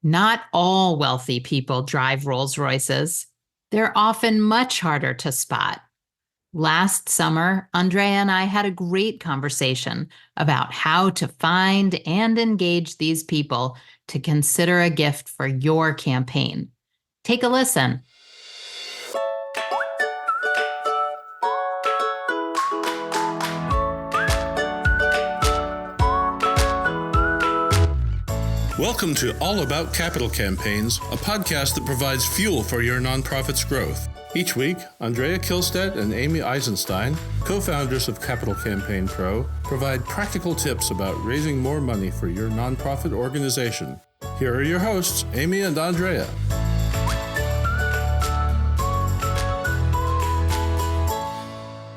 Not all wealthy people drive Rolls Royces. They're often much harder to spot. Last summer, Andrea and I had a great conversation about how to find and engage these people to consider a gift for your campaign. Take a listen. Welcome to All About Capital Campaigns, a podcast that provides fuel for your nonprofit's growth. Each week, Andrea Kihlstedt and Amy Eisenstein, co-founders of Capital Campaign Pro, provide practical tips about raising more money for your nonprofit organization. Here are your hosts, Amy and Andrea.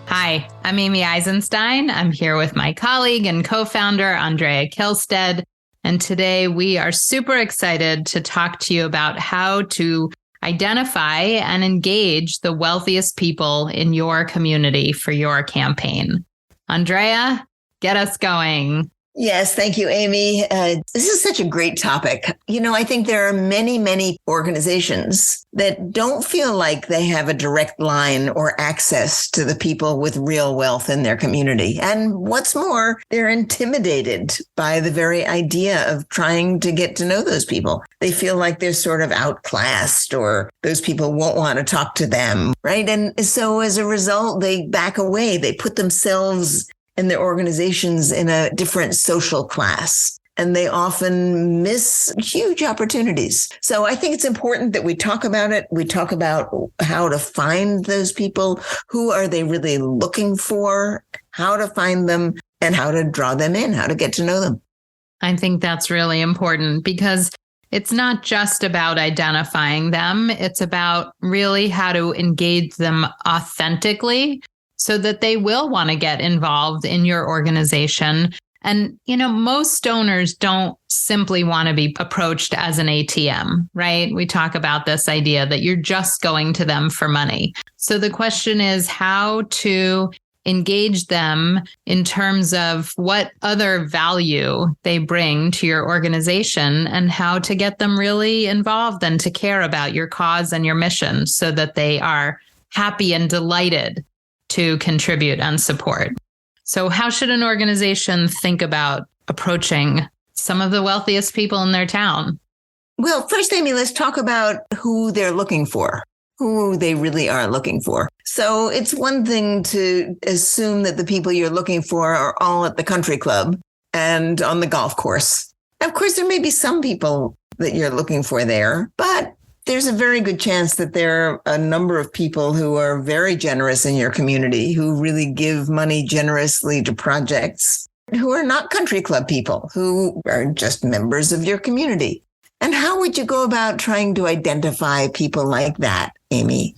Hi, I'm Amy Eisenstein. I'm here with my colleague and co-founder, Andrea Kihlstedt. And today we are super excited to talk to you about how to identify and engage the wealthiest people in your community for your campaign. Andrea, get us going. Yes, thank you, Amy. This is such a great topic. I think there are many organizations that don't feel like they have a direct line or access to the people with real wealth in their community. And what's more, they're intimidated by the very idea of trying to get to know those people. They feel like they're sort of outclassed or those people won't want to talk to them, right? And so as a result, they back away. They put themselves and their organizations in a different social class, and they often miss huge opportunities. So I think it's important that we talk about it. We talk about how to find those people. Who are they really looking for? How to find them and how to draw them in, how to get to know them. I think that's really important because it's not just about identifying them. It's about really how to engage them authentically, so that they will want to get involved in your organization. And, most donors don't simply want to be approached as an ATM, right? We talk about this idea that you're just going to them for money. So the question is how to engage them in terms of what other value they bring to your organization and how to get them really involved and to care about your cause and your mission so that they are happy and delighted to contribute and support. So how should an organization think about approaching some of the wealthiest people in their town? Well, first, Amy, let's talk about who they're looking for, who they really are looking for. So it's one thing to assume that the people you're looking for are all at the country club and on the golf course. Of course, there may be some people that you're looking for there, but there's a very good chance that there are a number of people who are very generous in your community, who really give money generously to projects, who are not country club people, who are just members of your community. And how would you go about trying to identify people like that, Amy?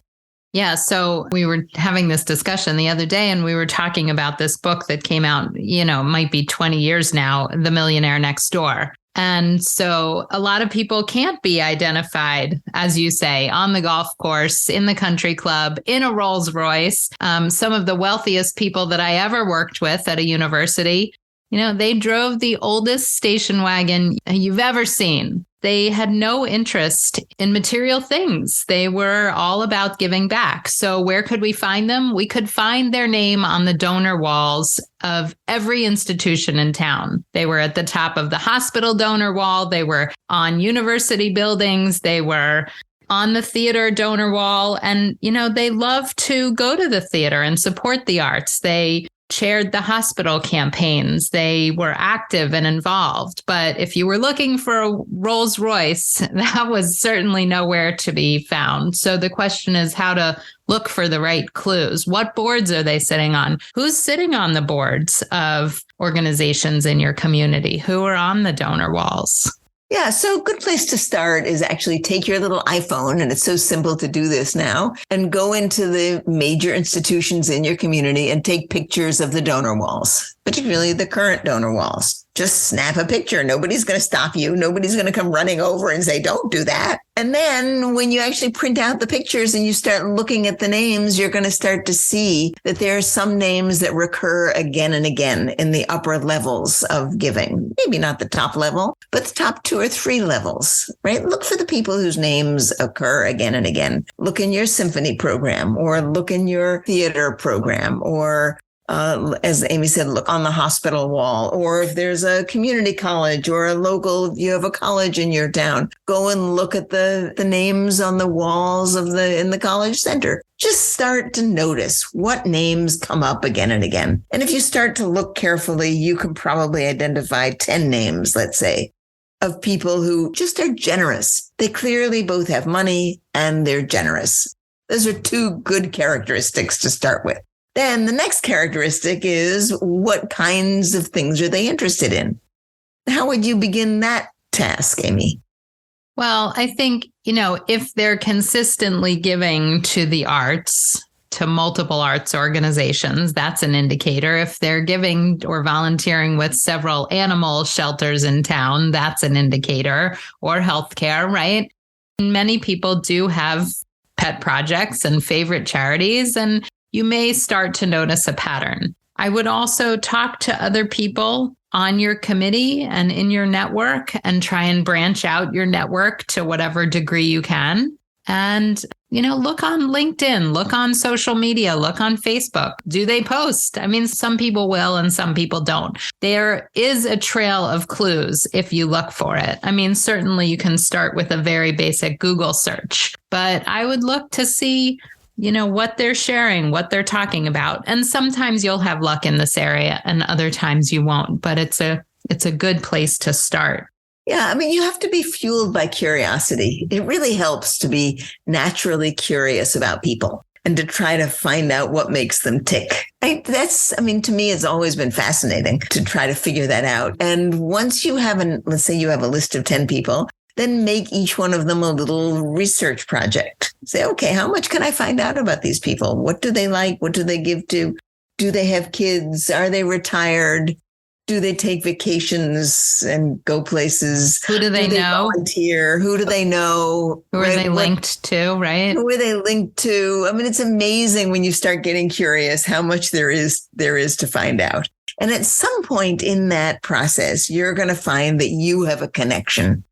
Yeah, so we were having this discussion the other day and we were talking about this book that came out, might be 20 years now, The Millionaire Next Door. And so a lot of people can't be identified, as you say, on the golf course, in the country club, in a Rolls Royce. Some of the wealthiest people that I ever worked with at a university, they drove the oldest station wagon you've ever seen. They had no interest in material things. They were all about giving back. So where could we find them? We could find their name on the donor walls of every institution in town. They were at the top of the hospital donor wall. They were on university buildings. They were on the theater donor wall. And, they love to go to the theater and support the arts. They chaired the hospital campaigns. They were active and involved. But if you were looking for a Rolls Royce, that was certainly nowhere to be found. So the question is how to look for the right clues. What boards are they sitting on? Who's sitting on the boards of organizations in your community? Who are on the donor walls? Yeah, so a good place to start is actually take your little iPhone, and it's so simple to do this now, and go into the major institutions in your community and take pictures of the donor walls. particularly the current donor walls. Just snap a picture. Nobody's going to stop you. Nobody's going to come running over and say, don't do that. And then when you actually print out the pictures and you start looking at the names, you're going to start to see that there are some names that recur again and again in the upper levels of giving. Maybe not the top level, but the top 2 or 3 levels, right? Look for the people whose names occur again and again. Look in your symphony program, or look in your theater program, or as Amy said, look on the hospital wall, or if there's a community college or a local, you have a college in your town, go and look at the names on the walls in the college center. Just start to notice what names come up again and again. And if you start to look carefully, you can probably identify 10 names, let's say, of people who just are generous. They clearly both have money and they're generous. Those are 2 good characteristics to start with. Then the next characteristic is, what kinds of things are they interested in? How would you begin that task, Amy? Well, I think, if they're consistently giving to the arts, to multiple arts organizations, that's an indicator. If they're giving or volunteering with several animal shelters in town, that's an indicator, or healthcare, right? Many people do have pet projects and favorite charities, and you may start to notice a pattern. I would also talk to other people on your committee and in your network and try and branch out your network to whatever degree you can. And, look on LinkedIn, look on social media, look on Facebook. Do they post? I mean, some people will and some people don't. There is a trail of clues if you look for it. I mean, certainly you can start with a very basic Google search, but I would look to see what they're sharing, what they're talking about. And sometimes you'll have luck in this area and other times you won't, but it's a good place to start. Yeah, I mean, you have to be fueled by curiosity. It really helps to be naturally curious about people and to try to find out what makes them tick. To me, it's always been fascinating to try to figure that out. And once you have let's say you have a list of 10 people, then make each one of them a little research project. Say, okay, how much can I find out about these people? What do they like? What do they give to? Do they have kids? Are they retired? Do they take vacations and go places? Who do they know? Volunteer? Who do they know? Who are they linked to, right? Who are they linked to? I mean, it's amazing when you start getting curious how much there is to find out. And at some point in that process, you're going to find that you have a connection,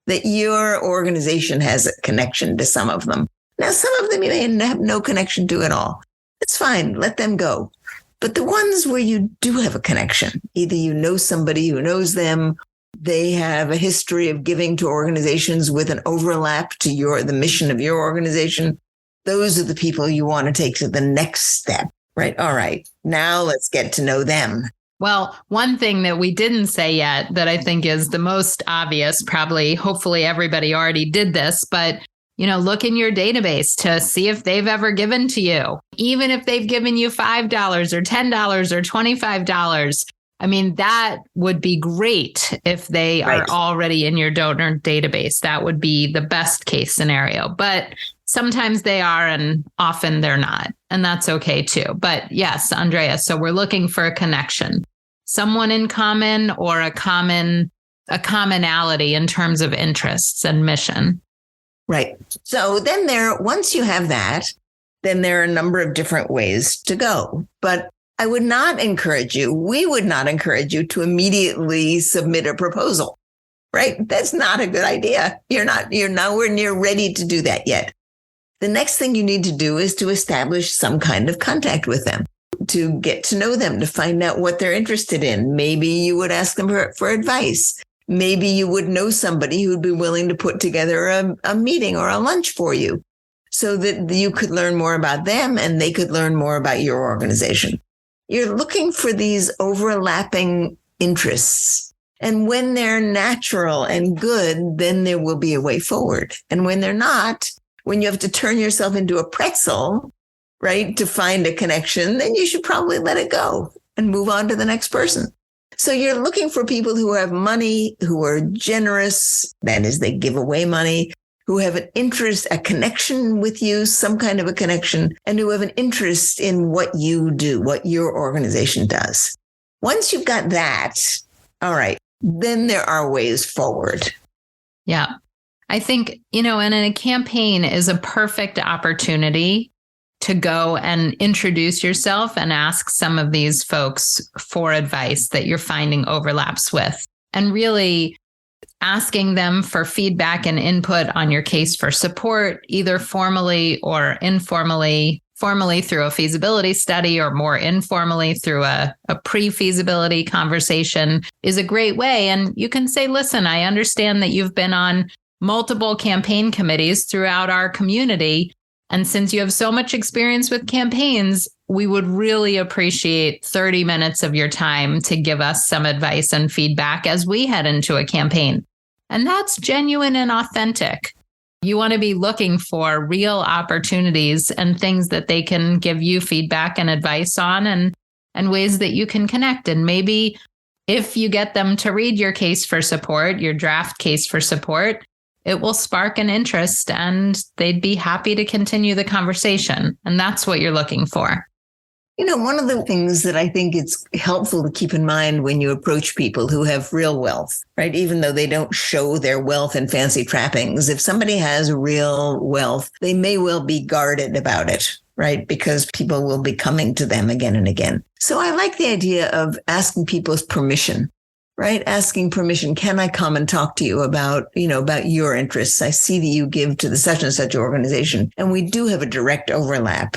that your organization has a connection to some of them. Now, some of them you may have no connection to at all. It's fine. Let them go. But the ones where you do have a connection, either you know somebody who knows them, they have a history of giving to organizations with an overlap to the mission of your organization, those are the people you want to take to the next step, right? All right, now let's get to know them. Well, one thing that we didn't say yet that I think is the most obvious, hopefully everybody already did this, but look in your database to see if they've ever given to you. Even if they've given you $5 or $10 or $25, I mean, that would be great if they are already in your donor database. That would be the best case scenario. But sometimes they are and often they're not. And that's okay too. But yes, Andrea, so we're looking for a connection, someone in common or a commonality in terms of interests and mission. Right. So then once you have that, then there are a number of different ways to go. But we would not encourage you to immediately submit a proposal, right? That's not a good idea. You're nowhere near ready to do that yet. The next thing you need to do is to establish some kind of contact with them, to get to know them, to find out what they're interested in. Maybe you would ask them for advice. Maybe you would know somebody who'd be willing to put together a meeting or a lunch for you so that you could learn more about them and they could learn more about your organization. You're looking for these overlapping interests. And when they're natural and good, then there will be a way forward. And when they're not, when you have to turn yourself into a pretzel, right, to find a connection, then you should probably let it go and move on to the next person. So you're looking for people who have money, who are generous, that is, they give away money, who have an interest, a connection with you, some kind of a connection, and who have an interest in what you do, what your organization does. Once you've got that, all right, then there are ways forward. Yeah. I think, and a campaign is a perfect opportunity to go and introduce yourself and ask some of these folks for advice that you're finding overlaps with, and really asking them for feedback and input on your case for support, either formally or informally. Formally through a feasibility study, or more informally through a pre-feasibility conversation, is a great way. And you can say, listen, I understand that you've been on multiple campaign committees throughout our community. And since you have so much experience with campaigns, we would really appreciate 30 minutes of your time to give us some advice and feedback as we head into a campaign. And that's genuine and authentic. You want to be looking for real opportunities and things that they can give you feedback and advice on, and ways that you can connect. And maybe if you get them to read your case for support, your draft case for support, it will spark an interest and they'd be happy to continue the conversation. And that's what you're looking for. One of the things that I think it's helpful to keep in mind when you approach people who have real wealth, right? Even though they don't show their wealth and fancy trappings, if somebody has real wealth, they may well be guarded about it, right? Because people will be coming to them again and again. So I like the idea of asking people's permission, right? Asking permission. Can I come and talk to you about your interests? I see that you give to the such and such organization, and we do have a direct overlap.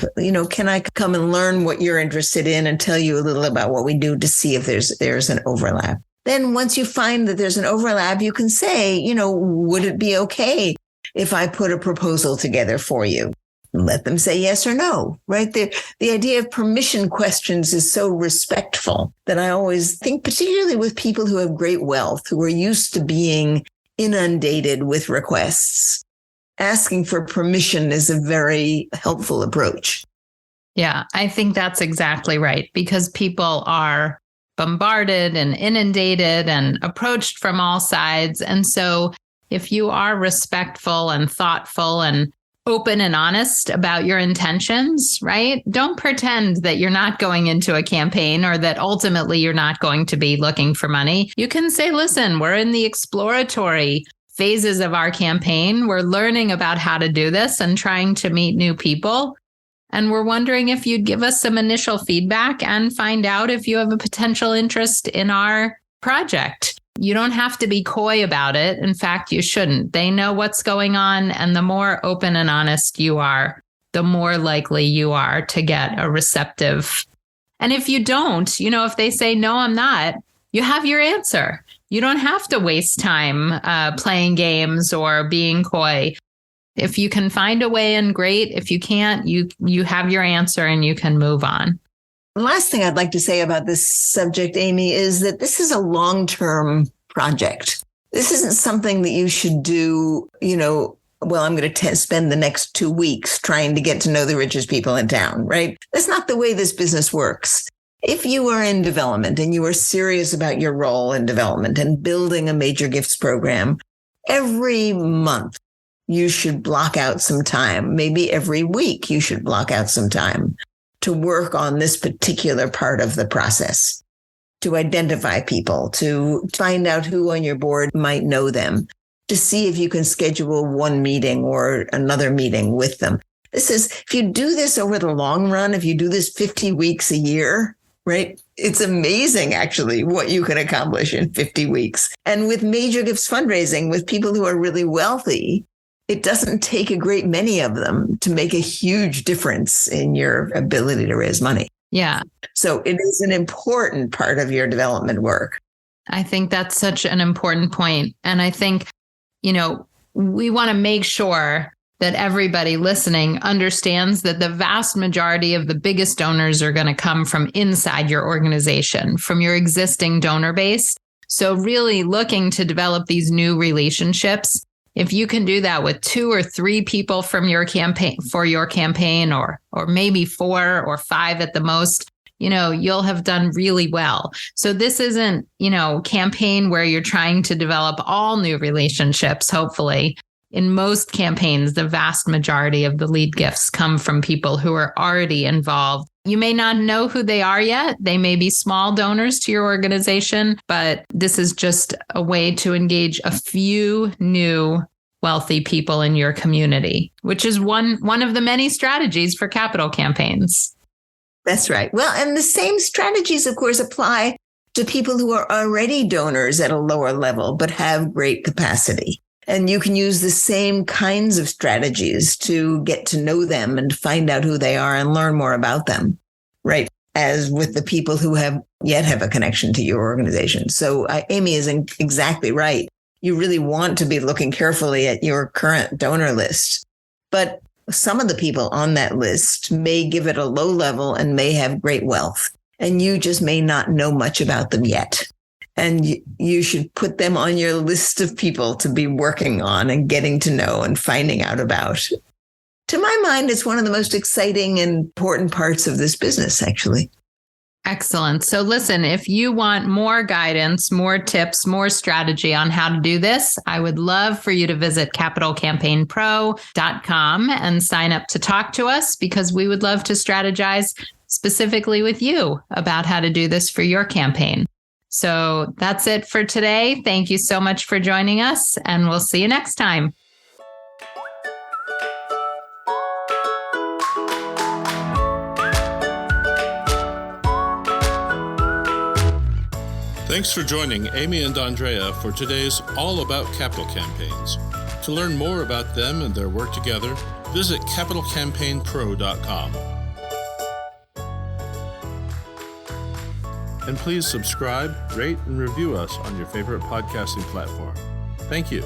Can I come and learn what you're interested in and tell you a little about what we do to see if there's an overlap? Then once you find that there's an overlap, you can say, would it be okay if I put a proposal together for you? Let them say yes or no, right? The idea of permission questions is so respectful that I always think, particularly with people who have great wealth, who are used to being inundated with requests, asking for permission is a very helpful approach. Yeah, I think that's exactly right, because people are bombarded and inundated and approached from all sides. And so if you are respectful and thoughtful and open and honest about your intentions, right? Don't pretend that you're not going into a campaign or that ultimately you're not going to be looking for money. You can say, listen, we're in the exploratory phases of our campaign. We're learning about how to do this and trying to meet new people. And we're wondering if you'd give us some initial feedback and find out if you have a potential interest in our project. You don't have to be coy about it. In fact, you shouldn't. They know what's going on. And the more open and honest you are, the more likely you are to get a receptive. And if you don't, if they say, no, I'm not, you have your answer. You don't have to waste time playing games or being coy. If you can find a way in, great. If you can't, you have your answer and you can move on. The last thing I'd like to say about this subject, Amy, is that this is a long-term project. This isn't something that you should do, I'm going to spend the next 2 weeks trying to get to know the richest people in town, right? That's not the way this business works. If you are in development and you are serious about your role in development and building a major gifts program, every month you should block out some time. Maybe every week you should block out some time to work on this particular part of the process, to identify people, to find out who on your board might know them, to see if you can schedule one meeting or another meeting with them. If you do this over the long run, if you do this 50 weeks a year, right? It's amazing, actually, what you can accomplish in 50 weeks. And with major gifts fundraising, with people who are really wealthy, it doesn't take a great many of them to make a huge difference in your ability to raise money. Yeah. So it is an important part of your development work. I think that's such an important point. And I think, we want to make sure that everybody listening understands that the vast majority of the biggest donors are going to come from inside your organization, from your existing donor base. So really looking to develop these new relationships. If you can do that with 2 or 3 people from your campaign or maybe 4 or 5 at the most, you'll have done really well. So this isn't, campaign where you're trying to develop all new relationships, hopefully. In most campaigns, the vast majority of the lead gifts come from people who are already involved, You may not know who they are yet. They may be small donors to your organization, but this is just a way to engage a few new wealthy people in your community, which is one of the many strategies for capital campaigns. That's right. Well, and the same strategies, of course, apply to people who are already donors at a lower level, but have great capacity. And you can use the same kinds of strategies to get to know them and find out who they are and learn more about them, right? As with the people who have a connection to your organization. So Amy is exactly right. You really want to be looking carefully at your current donor list. But some of the people on that list may give it a low level and may have great wealth. And you just may not know much about them yet. And you should put them on your list of people to be working on and getting to know and finding out about. To my mind, it's one of the most exciting and important parts of this business, actually. Excellent. So listen, if you want more guidance, more tips, more strategy on how to do this, I would love for you to visit capitalcampaignpro.com and sign up to talk to us, because we would love to strategize specifically with you about how to do this for your campaign. So that's it for today. Thank you so much for joining us, and we'll see you next time. Thanks for joining Amy and Andrea for today's All About Capital Campaigns. To learn more about them and their work together, visit capitalcampaignpro.com. And please subscribe, rate, and review us on your favorite podcasting platform. Thank you.